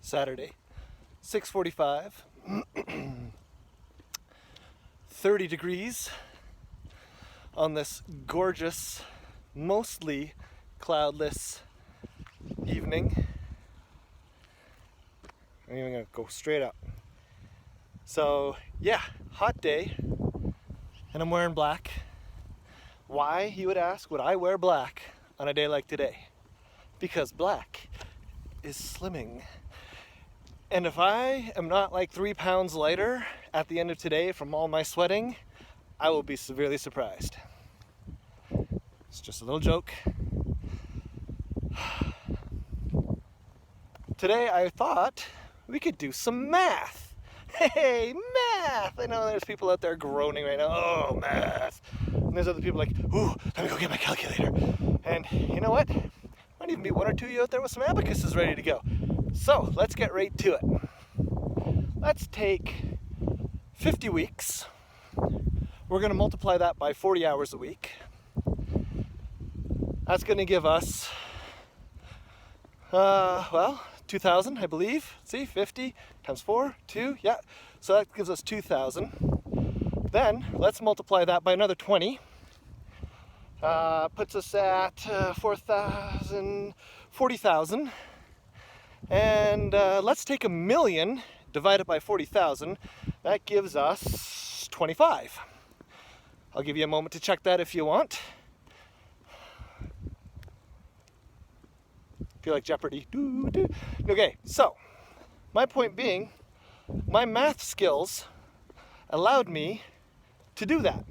Saturday, 6:45, 30 degrees on this gorgeous, mostly cloudless evening. I'm even gonna go straight up. So yeah, hot day, and I'm wearing black. Why, you would ask, would I wear black on a day like today? Because black is slimming. And if I am not like 3 pounds lighter at the end of today from all my sweating, I will be severely surprised. It's just a little joke. Today I thought we could do some math. Hey, math! I know there's people out there groaning right now. Oh, math. And there's other people like, ooh, let me go get my calculator. And you know what? Might even be one or two of you out there with some abacuses ready to go. So let's get right to it. Let's take 50 weeks. We're going to multiply that by 40 hours a week. That's going to give us, 2,000, I believe. See, 50 times 4, 2, yeah. So that gives us 2,000. Then let's multiply that by another 20. Puts us at 4,000, 40,000. And let's take 1,000,000, divide it by 40,000. That gives us 25. I'll give you a moment to check that if you want. Feel like Jeopardy. Doo, doo. Okay, so my point being, my math skills allowed me to do that.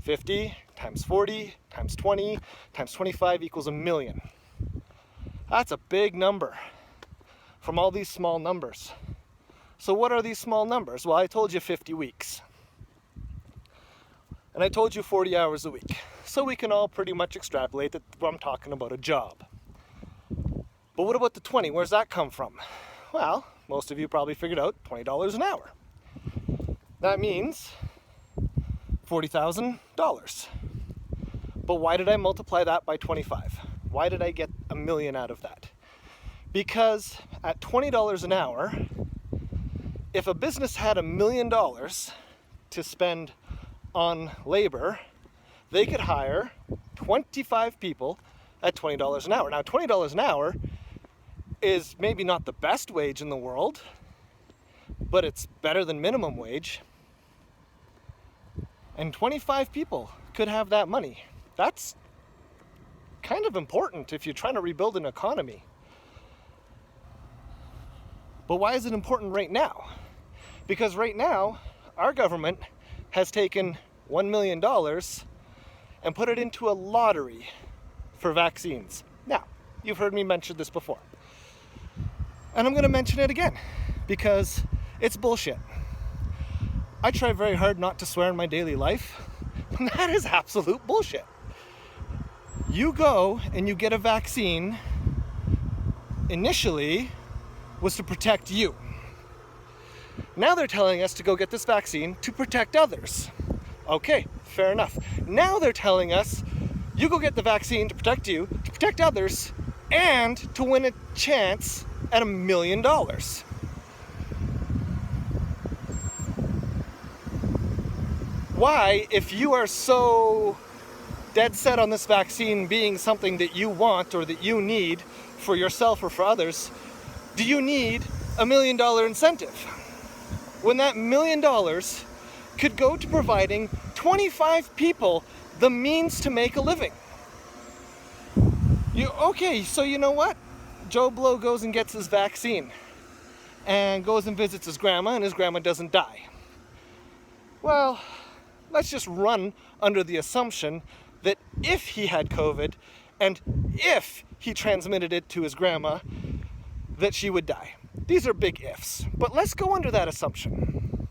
50 times 40 times 20 times 25 equals 1,000,000. That's a big number from all these small numbers. So what are these small numbers? Well, I told you 50 weeks. And I told you 40 hours a week. So we can all pretty much extrapolate that I'm talking about a job. But what about the 20? Where's that come from? Well, most of you probably figured out $20 an hour. That means $40,000. But why did I multiply that by 25? Why did I get 1,000,000 out of that? Because at $20 an hour, if a business had $1,000,000 to spend on labor, they could hire 25 people at $20 an hour. Now, $20 an hour is maybe not the best wage in the world, but it's better than minimum wage. And 25 people could have that money. That's kind of important if you're trying to rebuild an economy. But why is it important right now? Because right now, our government has taken $1 million and put it into a lottery for vaccines. Now, you've heard me mention this before. And I'm going to mention it again because it's bullshit. I try very hard not to swear in my daily life. And that is absolute bullshit. You go and you get a vaccine, initially, was to protect you. Now they're telling us to go get this vaccine to protect others. Okay, fair enough. Now they're telling us, you go get the vaccine to protect you, to protect others, and to win a chance at $1,000,000. Why, if you are so dead set on this vaccine being something that you want or that you need for yourself or for others, do you need a $1,000,000 incentive? When that $1,000,000 could go to providing 25 people the means to make a living. So you know what? Joe Blow goes and gets his vaccine and goes and visits his grandma, and his grandma doesn't die. Well, let's just run under the assumption that if he had COVID and if he transmitted it to his grandma, that she would die. These are big ifs, but let's go under that assumption.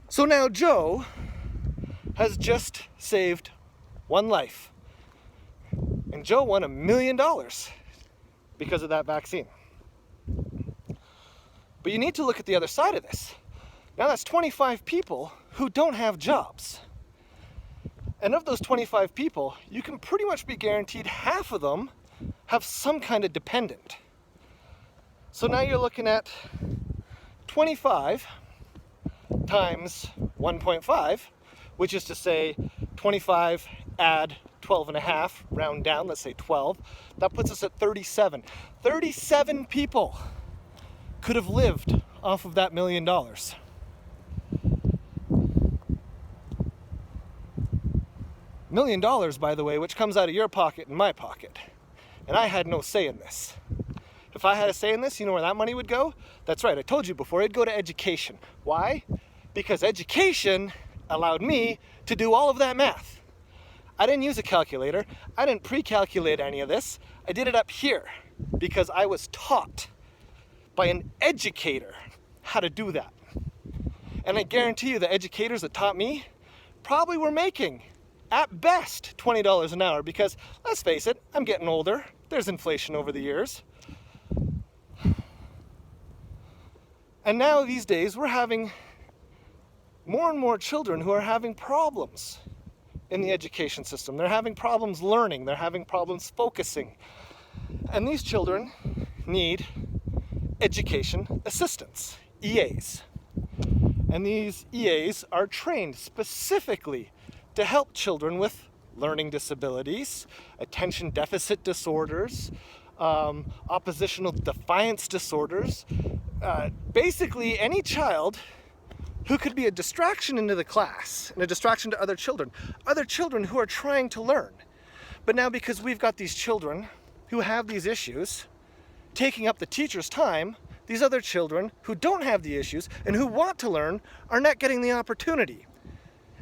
So now Joe has just saved one life. And Joe won $1 million because of that vaccine. But you need to look at the other side of this. Now that's 25 people who don't have jobs. And of those 25 people, you can pretty much be guaranteed half of them have some kind of dependent. So now you're looking at 25 times 1.5, which is to say 25 add 12 and a half, round down, let's say 12. That puts us at 37. 37 people could have lived off of that $1 million. $1 million, by the way, which comes out of your pocket and my pocket. And I had no say in this. If I had a say in this, you know where that money would go? That's right, I told you before, it'd go to education. Why? Because education allowed me to do all of that math. I didn't use a calculator. I didn't pre-calculate any of this. I did it up here because I was taught by an educator how to do that. And I guarantee you the educators that taught me probably were making, at best, $20 an hour because, let's face it, I'm getting older. There's inflation over the years. And now these days we're having more and more children who are having problems in the education system. They're having problems learning, they're having problems focusing. And these children need education assistants, EAs. And these EAs are trained specifically to help children with learning disabilities, attention deficit disorders, oppositional defiance disorders, basically any child who could be a distraction into the class and a distraction to other children who are trying to learn. But now because we've got these children who have these issues taking up the teacher's time, these other children who don't have the issues and who want to learn are not getting the opportunity.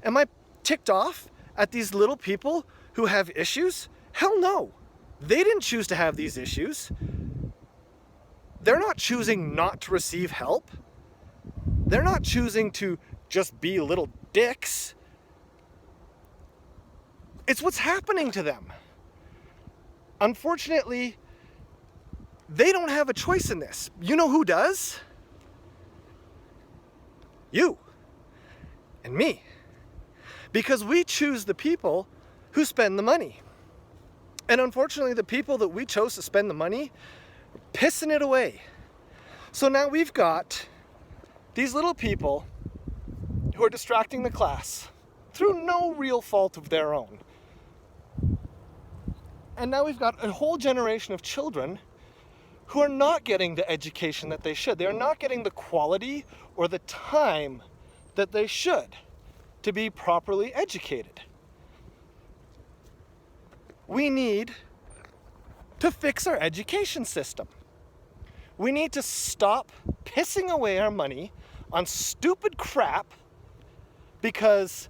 Am I ticked off at these little people who have issues? Hell no. They didn't choose to have these issues. They're not choosing not to receive help. They're not choosing to just be little dicks. It's what's happening to them. Unfortunately, they don't have a choice in this. You know who does? You and me. Because we choose the people who spend the money. And unfortunately, the people that we chose to spend the money are pissing it away. So now we've got these little people who are distracting the class through no real fault of their own. And now we've got a whole generation of children who are not getting the education that they should. They're not getting the quality or the time that they should to be properly educated. We need to fix our education system. We need to stop pissing away our money on stupid crap because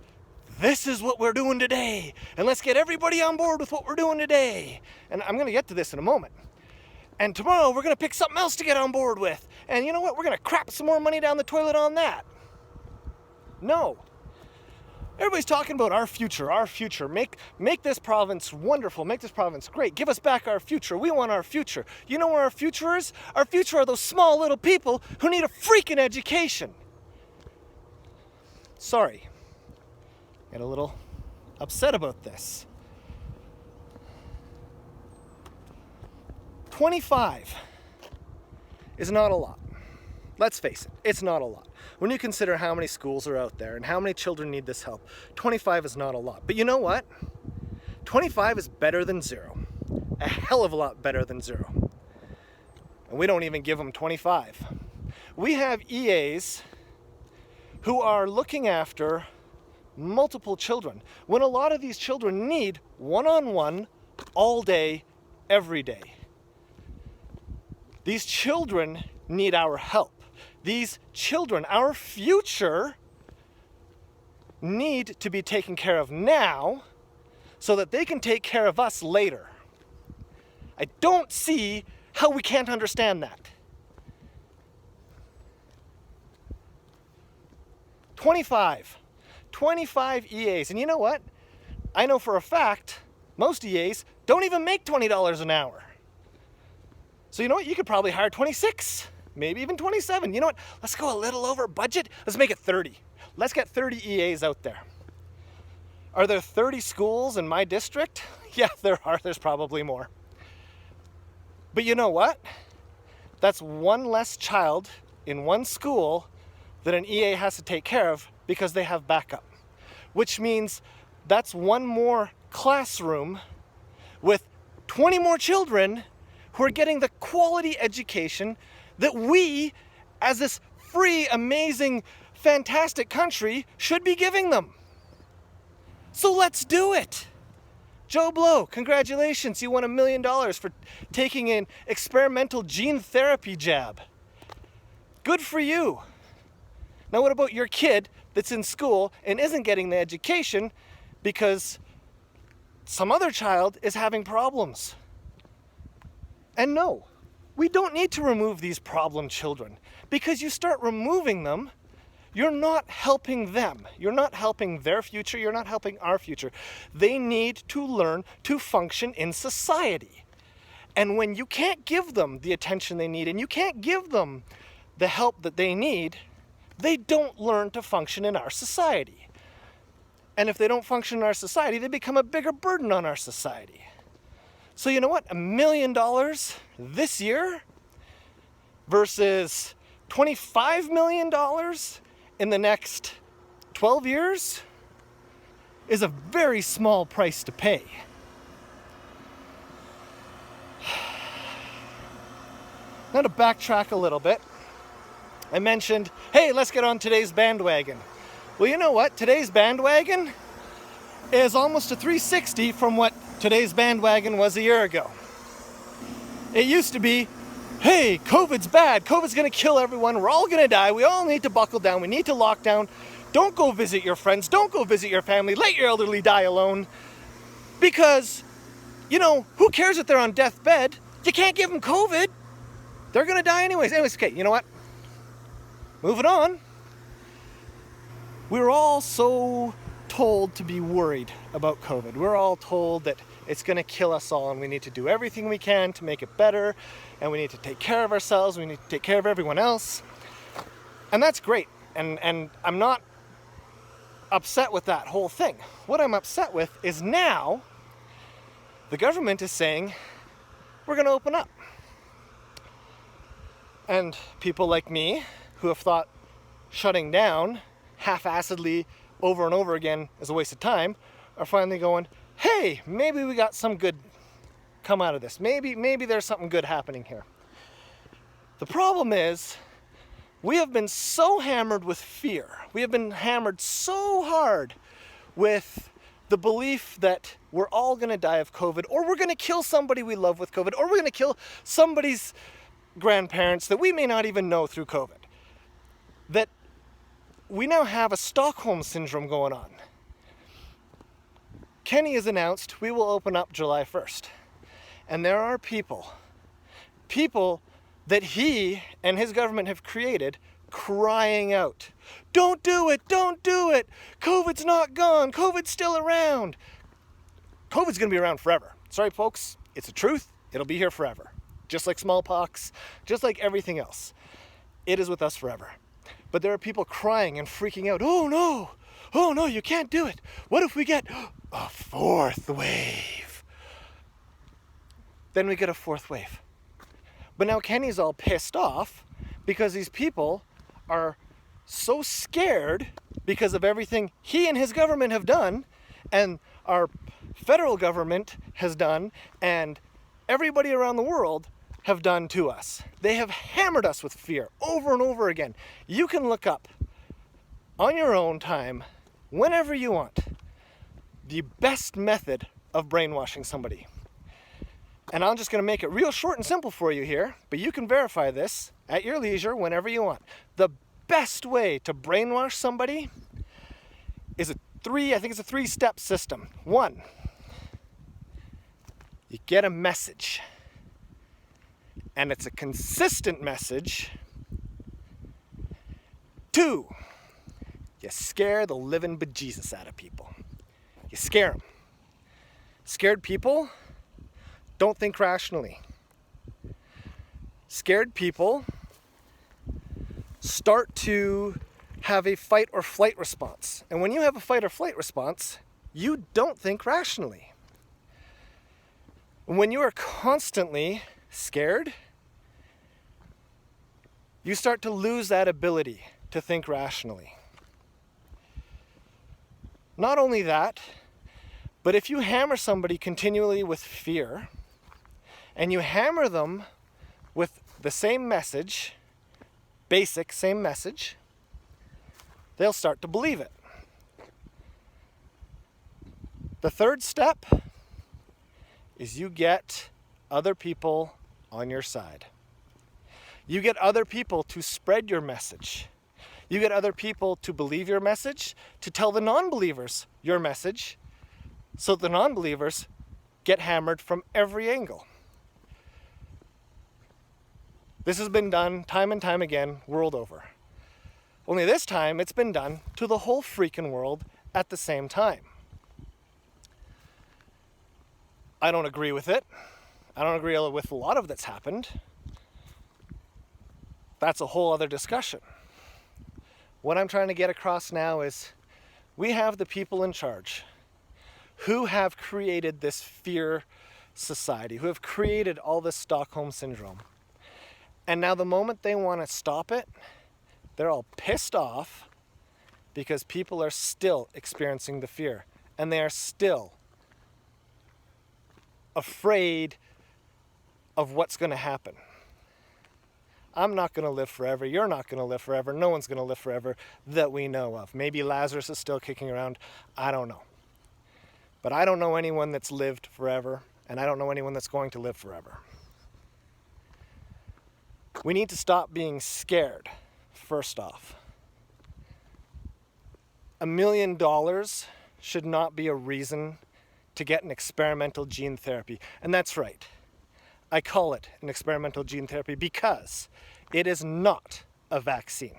this is what we're doing today, and let's get everybody on board with what we're doing today. And I'm going to get to this in a moment. And tomorrow we're going to pick something else to get on board with. And you know what? We're going to crap some more money down the toilet on that. No. Everybody's talking about our future, our future. Make this province wonderful, make this province great. Give us back our future. We want our future. You know where our future is? Our future are those small little people who need a freaking education. Sorry. Get a little upset about this. 25 is not a lot. Let's face it, it's not a lot. When you consider how many schools are out there and how many children need this help, 25 is not a lot. But you know what? 25 is better than 0. A hell of a lot better than 0. And we don't even give them 25. We have EAs who are looking after multiple children, when a lot of these children need one-on-one all day, every day. These children need our help. These children, our future, need to be taken care of now so that they can take care of us later. I don't see how we can't understand that. 25 EAs. And you know what? I know for a fact most EAs don't even make $20 an hour. So you know what? You could probably hire 26, maybe even 27. You know what? Let's go a little over budget. Let's make it 30. Let's get 30 EAs out there. Are there 30 schools in my district? Yeah, there are. There's probably more. But you know what? That's one less child in one school that an EA has to take care of because they have backup. Which means that's one more classroom with 20 more children who are getting the quality education that we, as this free, amazing, fantastic country, should be giving them. So let's do it. Joe Blow, congratulations, you won $1 million for taking an experimental gene therapy jab. Good for you. Now what about your kid that's in school and isn't getting the education because some other child is having problems? And no, we don't need to remove these problem children, because you start removing them, you're not helping them. You're not helping their future. You're not helping our future. They need to learn to function in society. And when you can't give them the attention they need and you can't give them the help that they need, they don't learn to function in our society. And if they don't function in our society, they become a bigger burden on our society. So you know what? $1 million this year versus $25 million in the next 12 years is a very small price to pay. Now to backtrack a little bit, I mentioned, hey, let's get on today's bandwagon. Well, you know what? Today's bandwagon is almost a 360 from what today's bandwagon was a year ago. It used to be, hey, COVID's bad. COVID's going to kill everyone. We're all going to die. We all need to buckle down. We need to lock down. Don't go visit your friends. Don't go visit your family. Let your elderly die alone. Because, you know, who cares if they're on deathbed? You can't give them COVID. They're going to die anyways. Anyways, okay, you know what? Moving on. We were all so told to be worried about COVID. We're all told that it's going to kill us all and we need to do everything we can to make it better, and we need to take care of ourselves, we need to take care of everyone else. And that's great. And I'm not upset with that whole thing. What I'm upset with is now the government is saying we're going to open up. And people like me who have thought shutting down half-assedly over and over again is a waste of time are finally going, hey, maybe we got some good come out of this. Maybe there's something good happening here. The problem is we have been so hammered with fear. We have been hammered so hard with the belief that we're all going to die of COVID, or we're going to kill somebody we love with COVID, or we're going to kill somebody's grandparents that we may not even know through COVID, that we now have a Stockholm syndrome going on. Kenny has announced we will open up July 1st. And there are people that he and his government have created crying out, don't do it, COVID's not gone, COVID's still around. COVID's gonna be around forever. Sorry folks, it's the truth, it'll be here forever. Just like smallpox, just like everything else. It is with us forever. But there are people crying and freaking out, oh no, you can't do it. What if we get a fourth wave? Then we get a fourth wave. But now Kenny's all pissed off because these people are so scared because of everything he and his government have done, and our federal government has done, and everybody around the world have done to us. They have hammered us with fear over and over again. You can look up on your own time, whenever you want, the best method of brainwashing somebody. And I'm just going to make it real short and simple for you here, but you can verify this at your leisure whenever you want. The best way to brainwash somebody is a three-step system. 1, you get a message, and it's a consistent message. 2, you scare the living bejesus out of people. You scare them. Scared people don't think rationally. Scared people start to have a fight or flight response. And when you have a fight or flight response, you don't think rationally. When you are constantly scared, you start to lose that ability to think rationally. Not only that, but if you hammer somebody continually with fear, and you hammer them with the same message, basic same message, they'll start to believe it. The third step is you get other people on your side. You get other people to spread your message. You get other people to believe your message, to tell the non-believers your message, so the non-believers get hammered from every angle. This has been done time and time again, world over. Only this time, it's been done to the whole freaking world at the same time. I don't agree with it. I don't agree with a lot of that's happened. That's a whole other discussion. What I'm trying to get across now is we have the people in charge who have created this fear society, who have created all this Stockholm syndrome. And now the moment they want to stop it, they're all pissed off because people are still experiencing the fear and they are still afraid of what's going to happen. I'm not going to live forever. You're not going to live forever. No one's going to live forever that we know of. Maybe Lazarus is still kicking around. I don't know. But I don't know anyone that's lived forever, and I don't know anyone that's going to live forever. We need to stop being scared, first off. $1 million should not be a reason to get an experimental gene therapy. And that's right. I call it an experimental gene therapy because it is not a vaccine.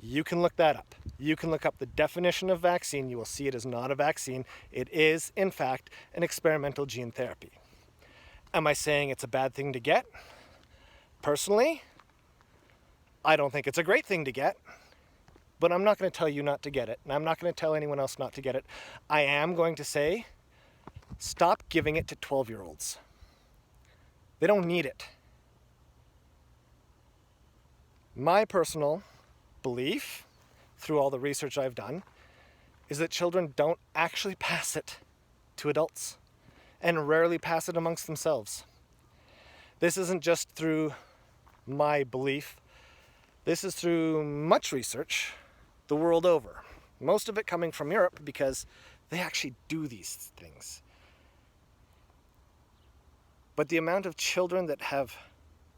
You can look that up. You can look up the definition of vaccine. You will see it is not a vaccine. It is, in fact, an experimental gene therapy. Am I saying it's a bad thing to get? Personally, I don't think it's a great thing to get, but I'm not going to tell you not to get it, and I'm not going to tell anyone else not to get it. I am going to say, stop giving it to 12-year-olds. They don't need it. My personal belief, through all the research I've done, is that children don't actually pass it to adults and rarely pass it amongst themselves. This isn't just through my belief. This is through much research the world over. Most of it coming from Europe because they actually do these things. But the amount of children that have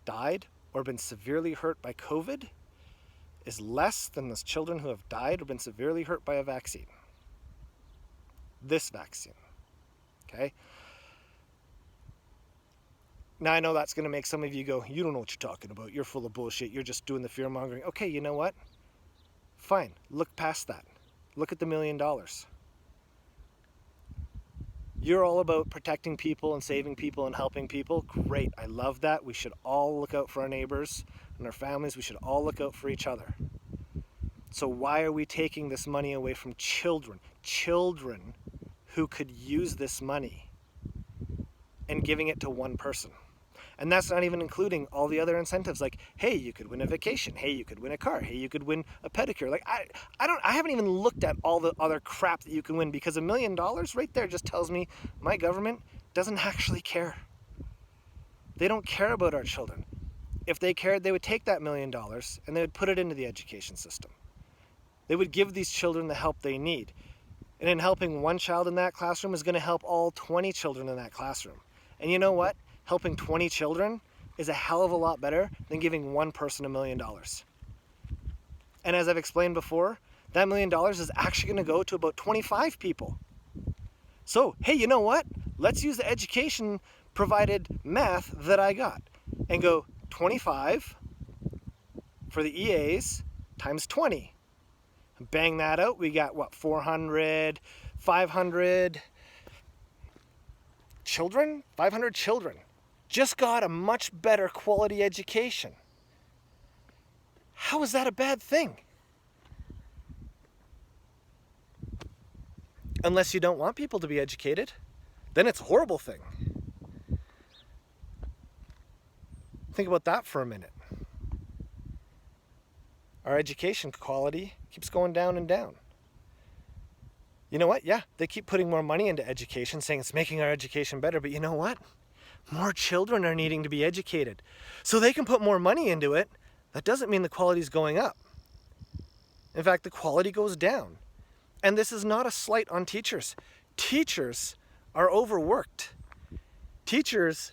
died or been severely hurt by COVID is less than the children who have died or been severely hurt by a vaccine. This vaccine. Okay? Now I know that's going to make some of you go, you don't know what you're talking about. You're full of bullshit. You're just doing the fear mongering. Okay, you know what? Fine. Look past that. Look at the $1 million. You're all about protecting people and saving people and helping people. Great. I love that. We should all look out for our neighbors and our families. We should all look out for each other. So why are we taking this money away from children? Children who could use this money and giving it to one person. And that's not even including all the other incentives like, hey, you could win a vacation. Hey, you could win a car. Hey, you could win a pedicure. Like, I haven't even looked at all the other crap that you can win because $1 million right there just tells me my government doesn't actually care. They don't care about our children. If they cared, they would take that $1 million and they would put it into the education system. They would give these children the help they need. And in helping one child in that classroom is going to help all 20 children in that classroom. And you know what? Helping 20 children is a hell of a lot better than giving one person $1 million. And as I've explained before, that $1 million is actually going to go to about 25 people. So, hey, you know what? Let's use the education provided math that I got and go 25 for the EAs times 20. Bang that out, we got what, 400, 500 children? 500 children just got a much better quality education. How is that a bad thing? Unless you don't want people to be educated, then it's a horrible thing. Think about that for a minute. Our education quality keeps going down and down. You know what? Yeah, they keep putting more money into education, saying it's making our education better, but you know what? More children are needing to be educated. So they can put more money into it. That doesn't mean the quality is going up. In fact, the quality goes down. And this is not a slight on teachers. Teachers are overworked. Teachers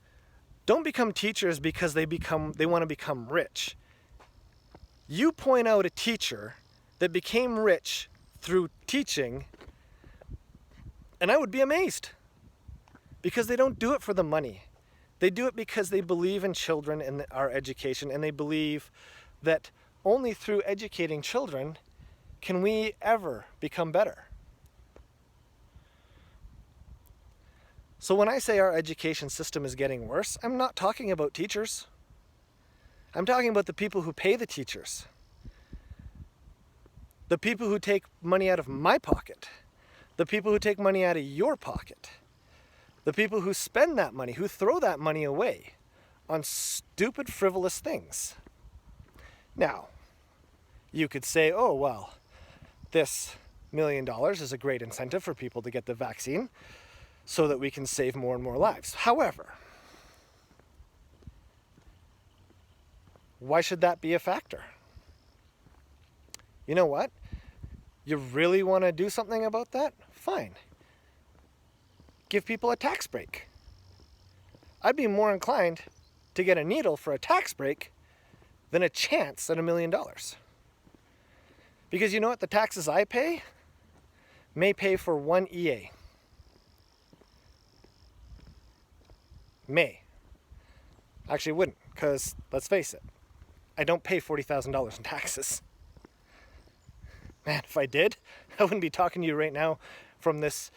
don't become teachers because they want to become rich. You point out a teacher that became rich through teaching, and I would be amazed, because they don't do it for the money. They do it because they believe in children and our education, and they believe that only through educating children can we ever become better. So when I say our education system is getting worse, I'm not talking about teachers. I'm talking about the people who pay the teachers. The people who take money out of my pocket. The people who take money out of your pocket. The people who spend that money, who throw that money away on stupid, frivolous things. Now, you could say, oh, well, this $1 million is a great incentive for people to get the vaccine so that we can save more and more lives. However, why should that be a factor? You know what? You really want to do something about that? Fine. Give people a tax break. I'd be more inclined to get a needle for a tax break than a chance at $1 million. Because you know what? The taxes I pay may pay for one EA. May. Actually, wouldn't, because let's face it, I don't pay $40,000 in taxes. Man, if I did, I wouldn't be talking to you right now from this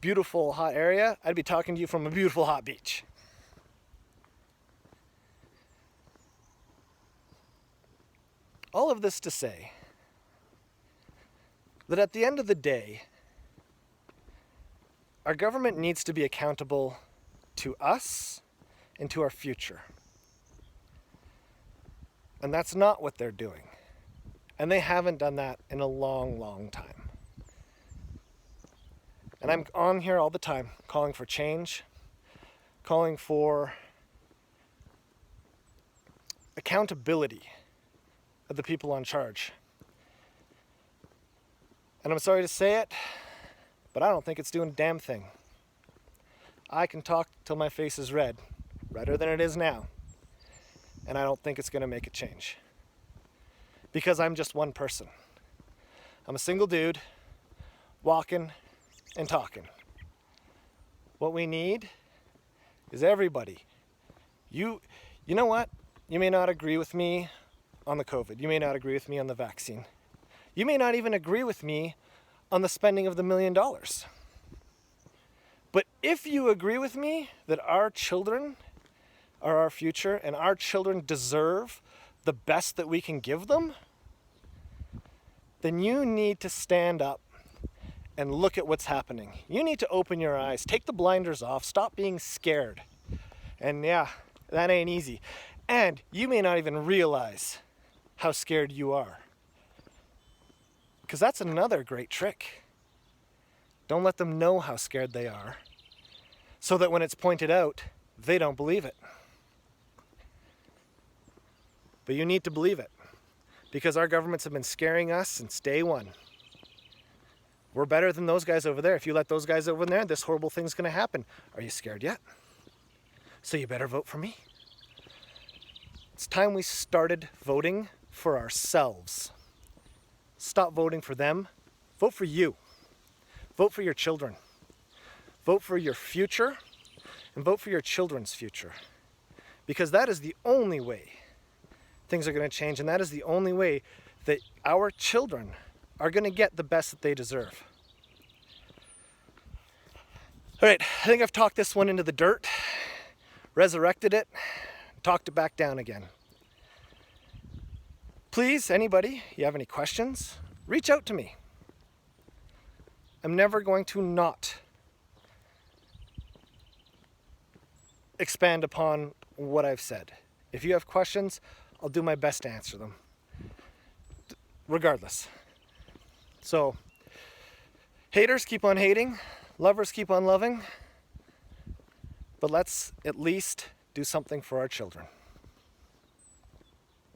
beautiful hot area. I'd be talking to you from a beautiful hot beach. All of this to say that at the end of the day, our government needs to be accountable to us and to our future. And that's not what they're doing. And they haven't done that in a long, long time. And I'm on here all the time calling for change, calling for accountability of the people on charge. And I'm sorry to say it, but I don't think it's doing a damn thing. I can talk till my face is red, redder than it is now, and I don't think it's going to make a change. Because I'm just one person. I'm a single dude, walking and talking. What we need is everybody. You know what? You may not agree with me on the COVID. You may not agree with me on the vaccine. You may not even agree with me on the spending of the $1 million. But if you agree with me that our children are our future and our children deserve the best that we can give them, then you need to stand up and look at what's happening. You need to open your eyes, take the blinders off, stop being scared. And yeah, that ain't easy. And you may not even realize how scared you are. Because that's another great trick. Don't let them know how scared they are, so that when it's pointed out, they don't believe it. But you need to believe it, because our governments have been scaring us since day one. We're better than those guys over there. If you let those guys over there, this horrible thing's going to happen. Are you scared yet? So you better vote for me. It's time we started voting for ourselves. Stop voting for them. Vote for you. Vote for your children. Vote for your future, and vote for your children's future. Because that is the only way things are going to change, and that is the only way that our children are going to get the best that they deserve. All right, I think I've talked this one into the dirt, resurrected it, talked it back down again. Please, anybody, you have any questions, reach out to me. am never going to not expand upon what I've said. If you have questions, I'll do my best to answer them, regardless. So, haters keep on hating, lovers keep on loving, but let's at least do something for our children.